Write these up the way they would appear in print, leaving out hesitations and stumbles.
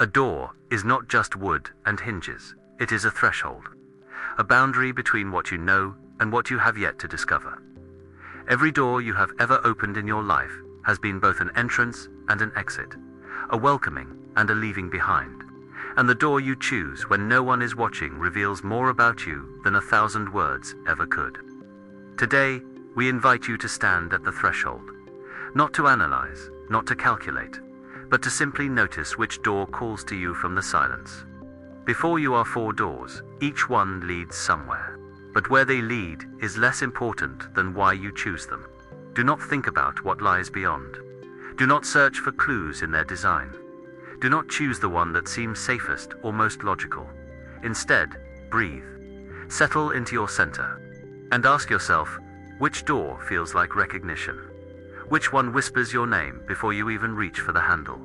A door is not just wood and hinges, it is a threshold, a boundary between what you know and what you have yet to discover. Every door you have ever opened in your life has been both an entrance and an exit, a welcoming and a leaving behind. And the door you choose when no one is watching reveals more about you than 1,000 words ever could. Today, we invite you to stand at the threshold, not to analyze, not to calculate, but to simply notice which door calls to you from the silence. Before you are 4 doors, each one leads somewhere. But where they lead is less important than why you choose them. Do not think about what lies beyond. Do not search for clues in their design. Do not choose the one that seems safest or most logical. Instead, breathe. Settle into your center. And ask yourself, which door feels like recognition? Which one whispers your name before you even reach for the handle?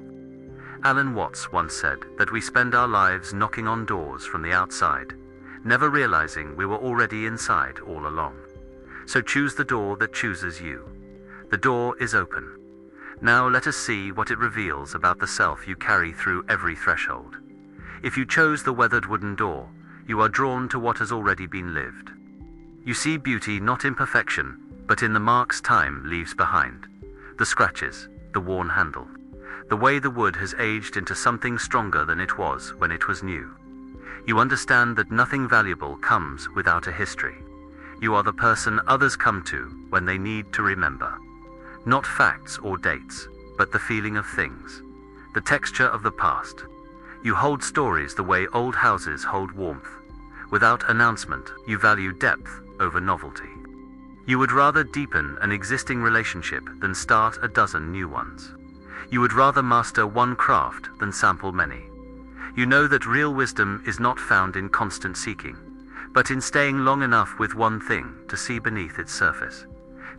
Alan Watts once said that we spend our lives knocking on doors from the outside, never realizing we were already inside all along. So choose the door that chooses you. The door is open. Now let us see what it reveals about the self you carry through every threshold. If you chose the weathered wooden door, you are drawn to what has already been lived. You see beauty not in perfection, but in the marks time leaves behind. The scratches, the worn handle, the way the wood has aged into something stronger than it was when it was new. You understand that nothing valuable comes without a history. You are the person others come to when they need to remember. Not facts or dates, but the feeling of things, the texture of the past. You hold stories the way old houses hold warmth. Without announcement, you value depth over novelty. You would rather deepen an existing relationship than start a dozen new ones. You would rather master one craft than sample many. You know that real wisdom is not found in constant seeking, but in staying long enough with one thing to see beneath its surface.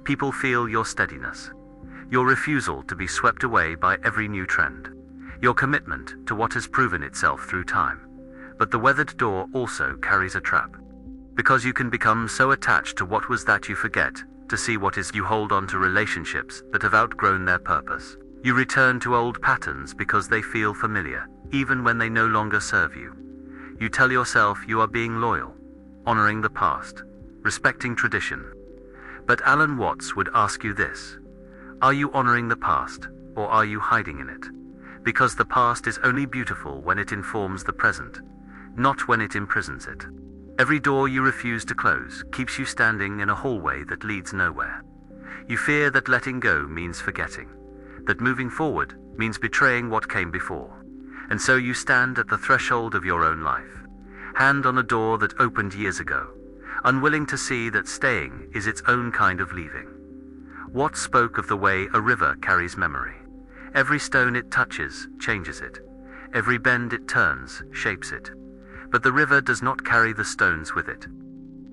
People feel your steadiness, your refusal to be swept away by every new trend, your commitment to what has proven itself through time. But the weathered door also carries a trap. Because you can become so attached to what was that you forget to see what is. You hold on to relationships that have outgrown their purpose. You return to old patterns because they feel familiar, even when they no longer serve you. You tell yourself you are being loyal, honoring the past, respecting tradition. But Alan Watts would ask you this: are you honoring the past, or are you hiding in it? Because the past is only beautiful when it informs the present, not when it imprisons it. Every door you refuse to close keeps you standing in a hallway that leads nowhere. You fear that letting go means forgetting, that moving forward means betraying what came before. And so you stand at the threshold of your own life, hand on a door that opened years ago, unwilling to see that staying is its own kind of leaving. Watt spoke of the way a river carries memory. Every stone it touches changes it. Every bend it turns shapes it. But the river does not carry the stones with it.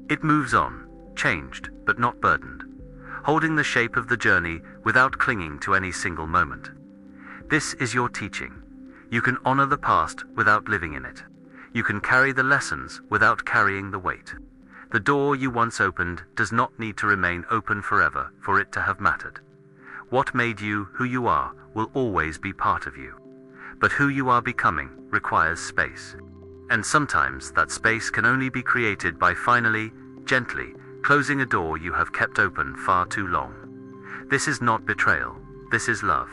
It moves on, changed but not burdened, holding the shape of the journey without clinging to any single moment. This is your teaching. You can honor the past without living in it. You can carry the lessons without carrying the weight. The door you once opened does not need to remain open forever for it to have mattered. What made you who you are will always be part of you. But who you are becoming requires space. And sometimes that space can only be created by finally, gently, closing a door you have kept open far too long. This is not betrayal. This is love.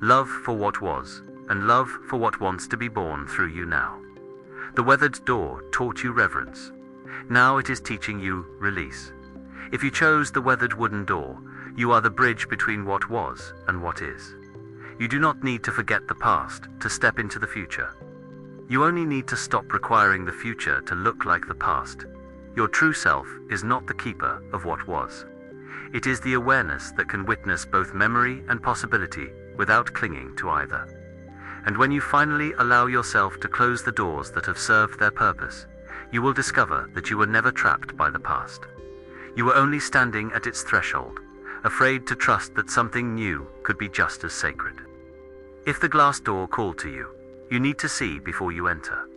Love for what was, and love for what wants to be born through you now. The weathered door taught you reverence. Now it is teaching you release. If you chose the weathered wooden door, you are the bridge between what was and what is. You do not need to forget the past to step into the future. You only need to stop requiring the future to look like the past. Your true self is not the keeper of what was. It is the awareness that can witness both memory and possibility without clinging to either. And when you finally allow yourself to close the doors that have served their purpose, you will discover that you were never trapped by the past. You were only standing at its threshold, afraid to trust that something new could be just as sacred. If the glass door called to you, you need to see before you enter.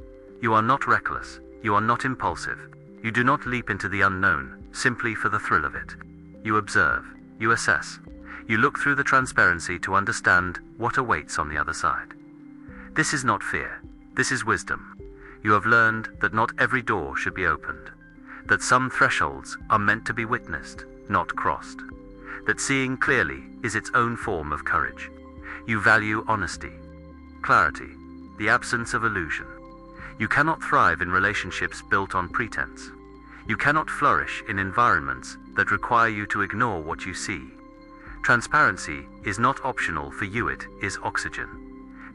You are not reckless, you are not impulsive, you do not leap into the unknown simply for the thrill of it. You observe, you assess, you look through the transparency to understand what awaits on the other side. This is not fear. This is wisdom. You have learned that not every door should be opened, that some thresholds are meant to be witnessed, not crossed, that seeing clearly is its own form of courage. You value honesty, clarity, the absence of illusion. You cannot thrive in relationships built on pretense. You cannot flourish in environments that require you to ignore what you see. Transparency is not optional for you, it is oxygen.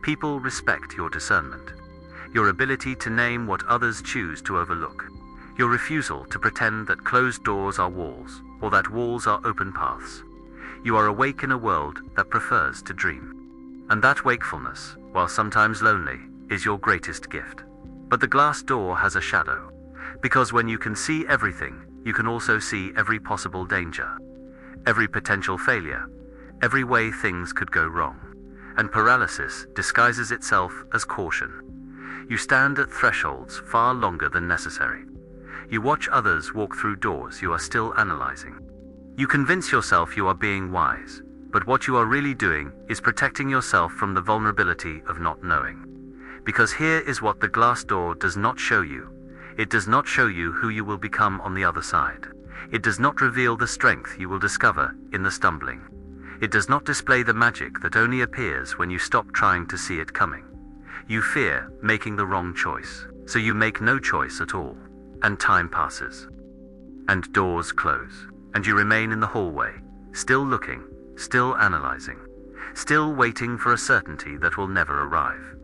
People respect your discernment, your ability to name what others choose to overlook, your refusal to pretend that closed doors are walls, or that walls are open paths. You are awake in a world that prefers to dream. And that wakefulness, while sometimes lonely, is your greatest gift. But the glass door has a shadow, because when you can see everything, you can also see every possible danger, every potential failure, every way things could go wrong. And paralysis disguises itself as caution. You stand at thresholds far longer than necessary. You watch others walk through doors you are still analyzing. You convince yourself you are being wise, but what you are really doing is protecting yourself from the vulnerability of not knowing. Because here is what the glass door does not show you. It does not show you who you will become on the other side. It does not reveal the strength you will discover in the stumbling. It does not display the magic that only appears when you stop trying to see it coming. You fear making the wrong choice, so you make no choice at all. And time passes. And doors close. And you remain in the hallway, still looking, still analyzing, still waiting for a certainty that will never arrive.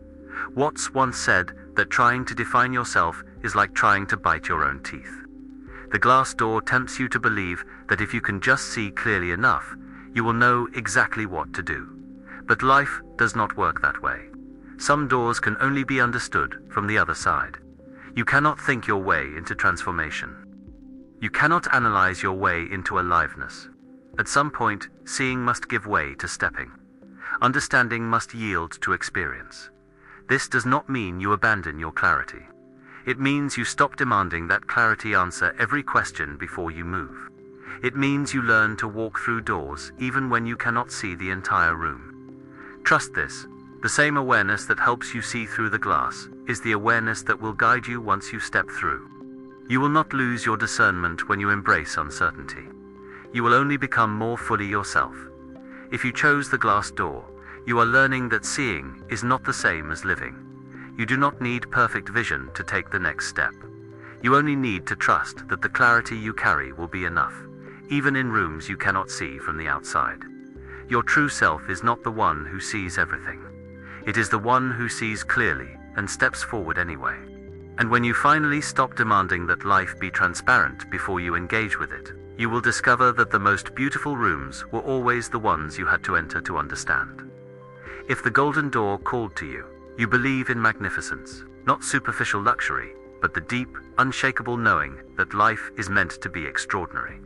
Watts once said that trying to define yourself is like trying to bite your own teeth. The glass door tempts you to believe that if you can just see clearly enough, you will know exactly what to do. But life does not work that way. Some doors can only be understood from the other side. You cannot think your way into transformation. You cannot analyze your way into aliveness. At some point, seeing must give way to stepping. Understanding must yield to experience. This does not mean you abandon your clarity. It means you stop demanding that clarity answer every question before you move. It means you learn to walk through doors even when you cannot see the entire room. Trust this. The same awareness that helps you see through the glass is the awareness that will guide you once you step through. You will not lose your discernment when you embrace uncertainty. You will only become more fully yourself. If you chose the glass door, you are learning that seeing is not the same as living. You do not need perfect vision to take the next step. You only need to trust that the clarity you carry will be enough, even in rooms you cannot see from the outside. Your true self is not the one who sees everything. It is the one who sees clearly and steps forward anyway. And when you finally stop demanding that life be transparent before you engage with it, you will discover that the most beautiful rooms were always the ones you had to enter to understand. If the golden door called to you, you believe in magnificence, not superficial luxury, but the deep, unshakable knowing that life is meant to be extraordinary.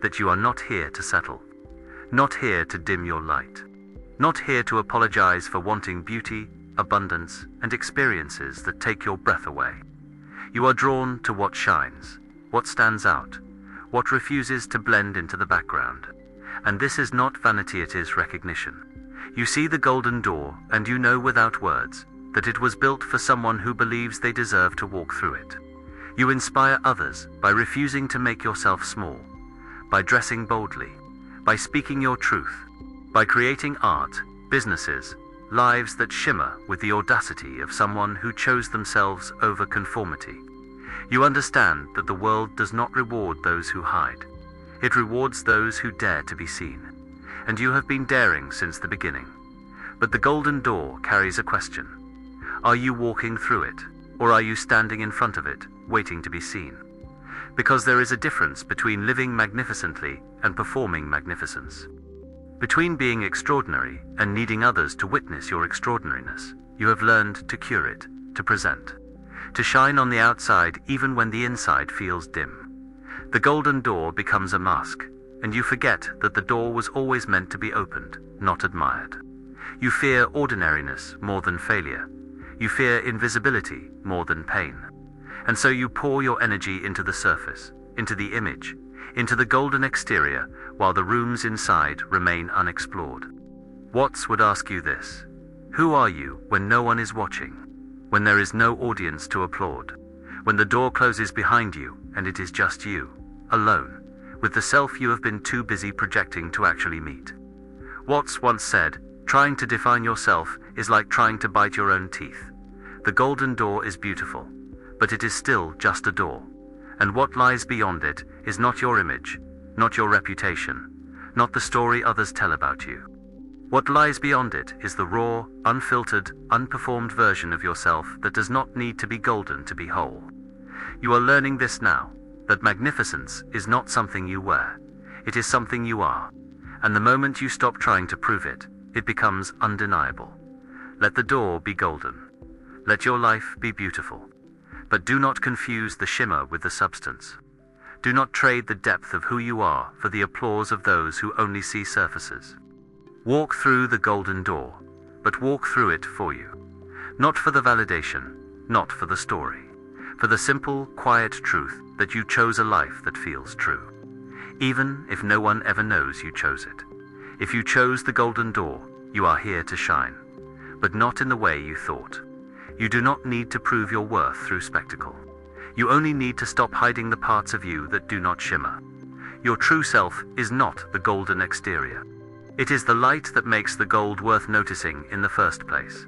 That you are not here to settle, not here to dim your light, not here to apologize for wanting beauty, abundance, and experiences that take your breath away. You are drawn to what shines, what stands out, what refuses to blend into the background. And this is not vanity, it is recognition. You see the golden door, and you know without words that it was built for someone who believes they deserve to walk through it. You inspire others by refusing to make yourself small, by dressing boldly, by speaking your truth, by creating art, businesses, lives that shimmer with the audacity of someone who chose themselves over conformity. You understand that the world does not reward those who hide. It rewards those who dare to be seen. And you have been daring since the beginning. But the golden door carries a question. Are you walking through it, or are you standing in front of it, waiting to be seen? Because there is a difference between living magnificently and performing magnificence. Between being extraordinary and needing others to witness your extraordinariness, you have learned to curate, to present, to shine on the outside even when the inside feels dim. The golden door becomes a mask, and you forget that the door was always meant to be opened, not admired. You fear ordinariness more than failure. You fear invisibility more than pain. And so you pour your energy into the surface, into the image, into the golden exterior, while the rooms inside remain unexplored. Watts would ask you this: Who are you when no one is watching? When there is no audience to applaud? When the door closes behind you and it is just you, alone, with the self you have been too busy projecting to actually meet? Watts once said, "Trying to define yourself is like trying to bite your own teeth." The golden door is beautiful, but it is still just a door. And what lies beyond it is not your image, not your reputation, not the story others tell about you. What lies beyond it is the raw, unfiltered, unperformed version of yourself that does not need to be golden to be whole. You are learning this now, that magnificence is not something you wear, it is something you are. And the moment you stop trying to prove it, it becomes undeniable. Let the door be golden. Let your life be beautiful. But do not confuse the shimmer with the substance. Do not trade the depth of who you are for the applause of those who only see surfaces. Walk through the golden door, but walk through it for you. Not for the validation, not for the story. For the simple, quiet truth that you chose a life that feels true. Even if no one ever knows you chose it. If you chose the golden door, you are here to shine. But not in the way you thought. You do not need to prove your worth through spectacle. You only need to stop hiding the parts of you that do not shimmer. Your true self is not the golden exterior. It is the light that makes the gold worth noticing in the first place.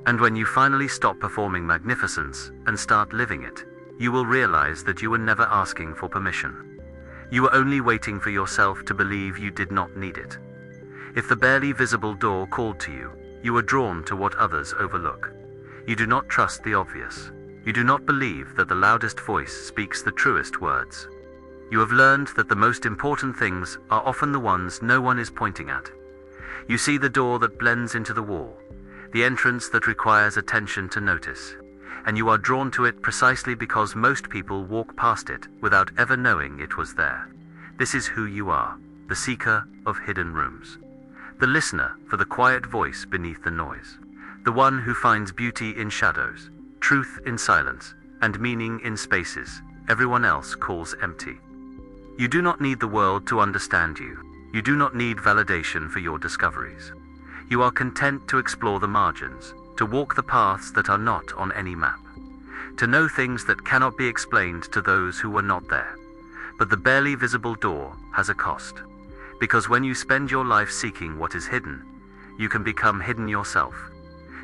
And when you finally stop performing magnificence and start living it, you will realize that you were never asking for permission. You were only waiting for yourself to believe you did not need it. If the barely visible door called to you, you are drawn to what others overlook. You do not trust the obvious. You do not believe that the loudest voice speaks the truest words. You have learned that the most important things are often the ones no one is pointing at. You see the door that blends into the wall, the entrance that requires attention to notice, and you are drawn to it precisely because most people walk past it without ever knowing it was there. This is who you are, the seeker of hidden rooms. The listener for the quiet voice beneath the noise. The one who finds beauty in shadows, truth in silence, and meaning in spaces everyone else calls empty. You do not need the world to understand you. You do not need validation for your discoveries. You are content to explore the margins, to walk the paths that are not on any map, to know things that cannot be explained to those who were not there. But the barely visible door has a cost, because when you spend your life seeking what is hidden, you can become hidden yourself.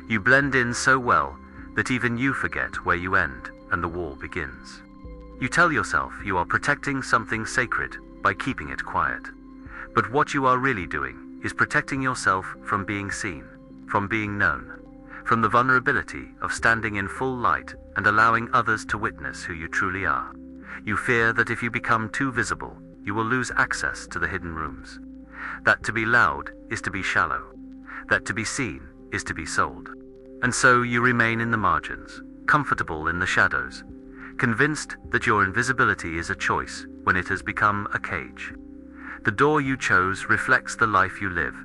You blend in so well that even you forget where you end and the wall begins. You tell yourself you are protecting something sacred by keeping it quiet. But what you are really doing is protecting yourself from being seen, from being known, from the vulnerability of standing in full light and allowing others to witness who you truly are. You fear that if you become too visible, you will lose access to the hidden rooms. That to be loud is to be shallow. That to be seen is to be sold. And so you remain in the margins, comfortable in the shadows, convinced that your invisibility is a choice when it has become a cage. The door you chose reflects the life you live,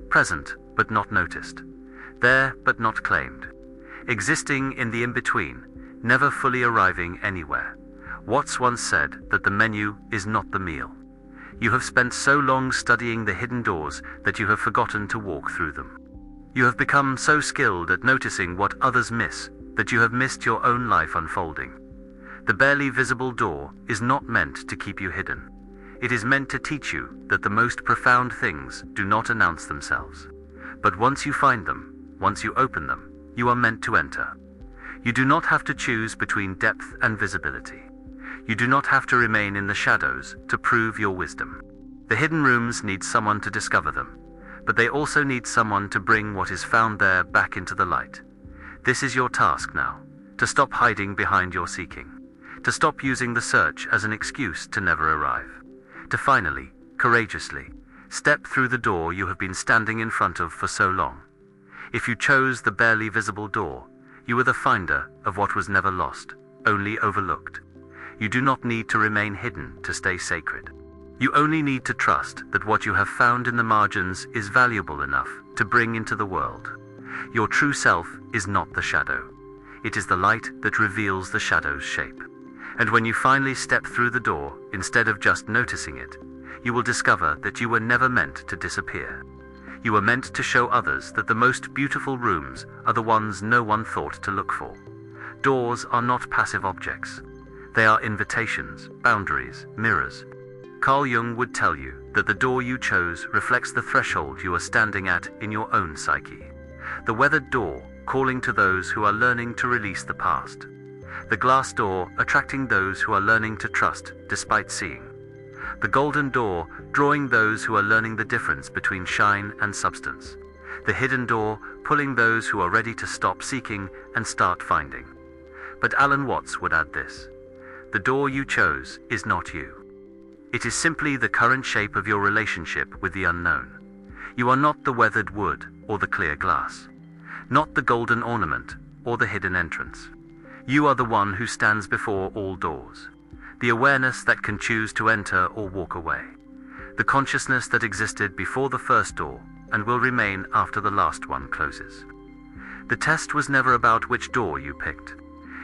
present but not noticed, there but not claimed, existing in the in-between, never fully arriving anywhere. Watts once said that the menu is not the meal. You have spent so long studying the hidden doors that you have forgotten to walk through them. You have become so skilled at noticing what others miss that you have missed your own life unfolding. The barely visible door is not meant to keep you hidden. It is meant to teach you that the most profound things do not announce themselves. But once you find them, once you open them, you are meant to enter. You do not have to choose between depth and visibility. You do not have to remain in the shadows to prove your wisdom. The hidden rooms need someone to discover them, but they also need someone to bring what is found there back into the light. This is your task now, to stop hiding behind your seeking, to stop using the search as an excuse to never arrive, to finally, courageously, step through the door you have been standing in front of for so long. If you chose the barely visible door, you were the finder of what was never lost, only overlooked. You do not need to remain hidden to stay sacred. You only need to trust that what you have found in the margins is valuable enough to bring into the world. Your true self is not the shadow. It is the light that reveals the shadow's shape. And when you finally step through the door, instead of just noticing it, you will discover that you were never meant to disappear. You were meant to show others that the most beautiful rooms are the ones no one thought to look for. Doors are not passive objects. They are invitations, boundaries, mirrors. Carl Jung would tell you that the door you chose reflects the threshold you are standing at in your own psyche. The weathered door, calling to those who are learning to release the past. The glass door, attracting those who are learning to trust despite seeing. The golden door, drawing those who are learning the difference between shine and substance. The hidden door, pulling those who are ready to stop seeking and start finding. But Alan Watts would add this: the door you chose is not you. It is simply the current shape of your relationship with the unknown. You are not the weathered wood or the clear glass, not the golden ornament or the hidden entrance. You are the one who stands before all doors, the awareness that can choose to enter or walk away, the consciousness that existed before the first door and will remain after the last one closes. The test was never about which door you picked.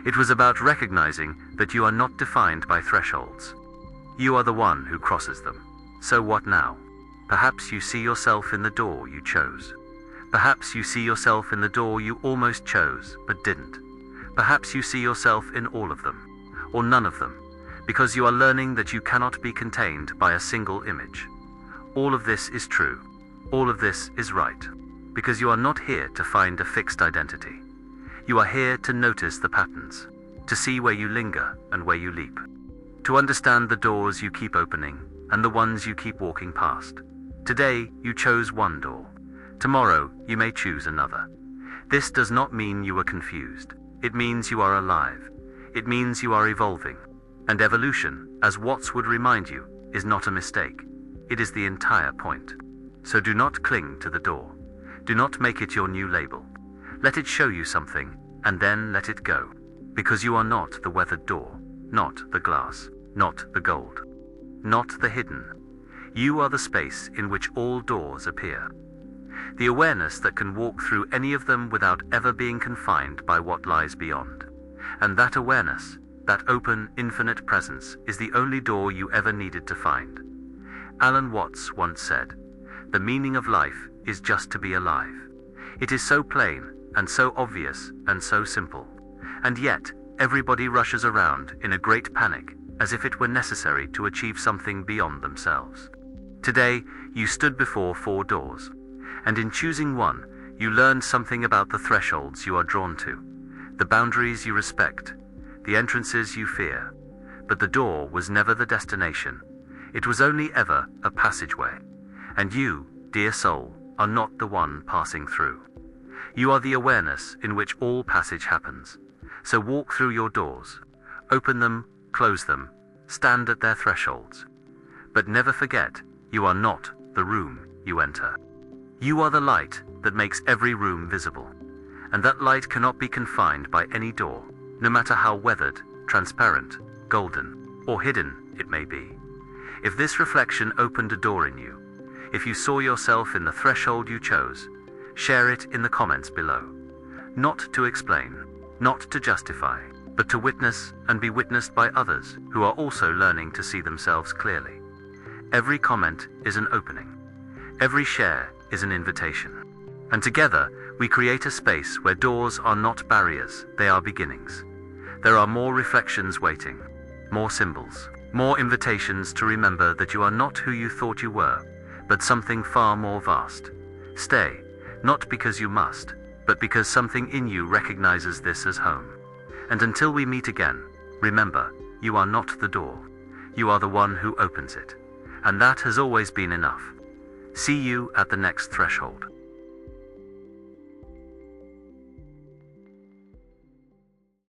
It was about recognizing that you are not defined by thresholds. You are the one who crosses them. So what now? Perhaps you see yourself in the door you chose. Perhaps you see yourself in the door you almost chose but didn't. Perhaps you see yourself in all of them, or none of them, because you are learning that you cannot be contained by a single image. All of this is true. All of this is right, because you are not here to find a fixed identity. You are here to notice the patterns, to see where you linger and where you leap, to understand the doors you keep opening and the ones you keep walking past. Today, you chose one door. Tomorrow, you may choose another. This does not mean you are confused. It means you are alive. It means you are evolving. And evolution, as Watts would remind you, is not a mistake. It is the entire point. So do not cling to the door. Do not make it your new label. Let it show you something, and then let it go. Because you are not the weathered door, not the glass, not the gold, not the hidden. You are the space in which all doors appear. The awareness that can walk through any of them without ever being confined by what lies beyond. And that awareness, that open, infinite presence, is the only door you ever needed to find. Alan Watts once said, "The meaning of life is just to be alive." It is so plain, and so obvious, and so simple. And yet, everybody rushes around in a great panic, as if it were necessary to achieve something beyond themselves. Today, you stood before 4 doors. And in choosing one, you learned something about the thresholds you are drawn to, the boundaries you respect, the entrances you fear. But the door was never the destination. It was only ever a passageway. And you, dear soul, are not the one passing through. You are the awareness in which all passage happens. So walk through your doors. Open them, close them, stand at their thresholds. But never forget, you are not the room you enter. You are the light that makes every room visible. And that light cannot be confined by any door, no matter how weathered, transparent, golden, or hidden it may be. If this reflection opened a door in you, if you saw yourself in the threshold you chose, share it in the comments below. Not to explain, not to justify, but to witness and be witnessed by others who are also learning to see themselves clearly. Every comment is an opening. Every share is an invitation. And together, we create a space where doors are not barriers, they are beginnings. There are more reflections waiting, more symbols, more invitations to remember that you are not who you thought you were, but something far more vast. Stay, not because you must, but because something in you recognizes this as home. And until we meet again, remember, you are not the door. You are the one who opens it. And that has always been enough. See you at the next threshold.